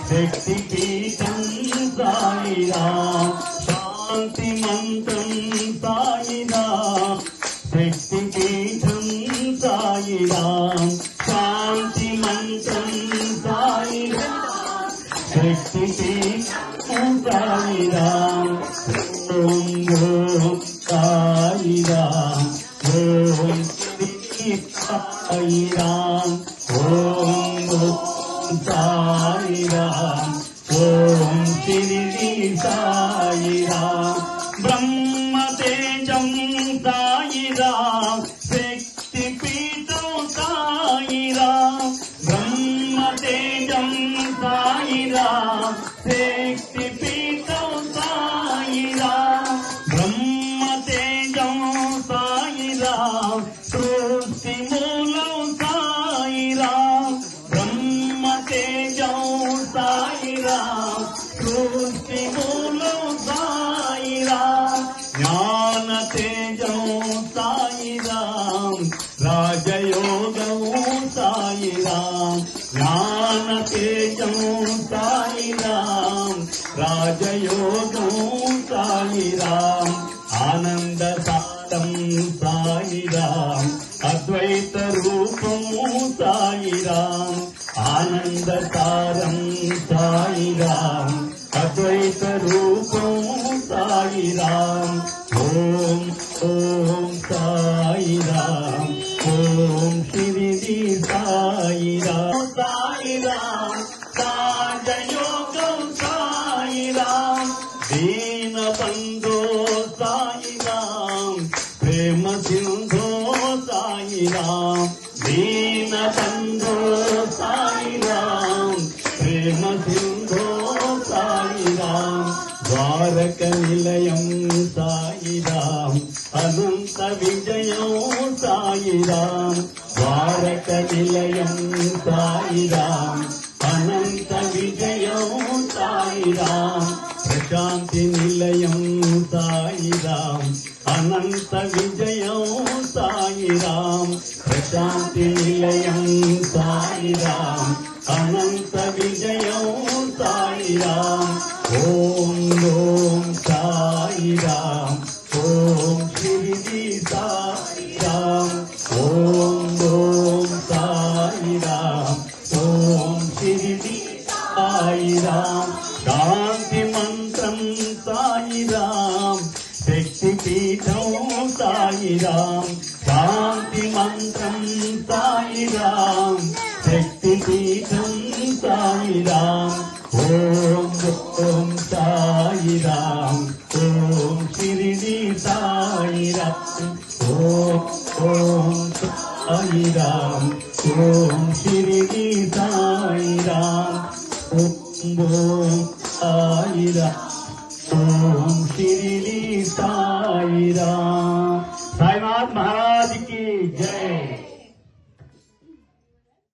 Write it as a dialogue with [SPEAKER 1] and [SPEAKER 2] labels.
[SPEAKER 1] శక్తిపీఠం సాయిరాం శాంతి మంత్రం సాయిరాం శక్తిపీఠం సాయిరాం శాంతి మంత్రం సాయిరాం శక్తిపీఠం సాయిరాం ఓం ఓం సాయిరాం ఓం శ్రీ సాయిరాం ఓం సాయిరాం ఓం శ్రీ సాయిరాం బ్రహ్మ తేజం సాయిరాం శక్తిపీఠం సాయిరాం బ్రహ్మ తేజం సాయిరాం శక్తిపీఠం సాయిరాం బ్రహ్మ తేజం సాయిరాం సృష్టి మూలం సాయిరాం బ్రహ్మ తేజం సాయిరాం సృష్టి మూలం సాయిరాం జ్ఞాన తేజం సాయిరాం రాజయోగం సాయిరాం జ్ఞాన తేజం సాయిరాం రాజయోగం సాయిరాం ఆనంద సారం సాయిరాం అద్వైత రూపం సాయిరాం ఆనంద సారం సాయిరాం అద్వైత రూపం సాయిరాం ఓం ఓం సాయిరాం ఓం శ్రీ సాయిరాం సాయిరాం రాజయోగం సాయిరాం దీన బంధో సాయిరాం ప్రేమ సింధో సాయిరాం దీన బంధో సాయిరాం ప్రేమ సింధో సాయిరాం ద్వారక నిలయం సాయిరాం అనంత విజయం సాయిరాం ద్వారక నిలయం సాయిరాం అనంత విజయం సాయిరాం ప్రశాంతి నిలయం సాయిరాం అనంత విజయం సాయిరాం ప్రశాంతి నిలయం సాయిరాం అనంత విజయం సాయిరాం ఓం ఓం సాయిరాం ఓం శ్రీ సాయిరాం ఓం ఓం సాయిరాం ఓం శ్రీ సాయిరాం శాంతి మంత్రం సాయిరాం శక్తిపీఠం సాయిరాం శాంతి మంత్రం సాయిరాం శక్తిపీఠం సాయిరాం ఓం ఓం సాయిరాం ఓం శ్రీ సాయిరాం ఓం ఓం సాయిరాం ఓం శ్రీ సాయిరాం ఓం ఓం సాయిరాం ఓం శ్రీ సాయిరాం సాయినాథ్ మహారాజ్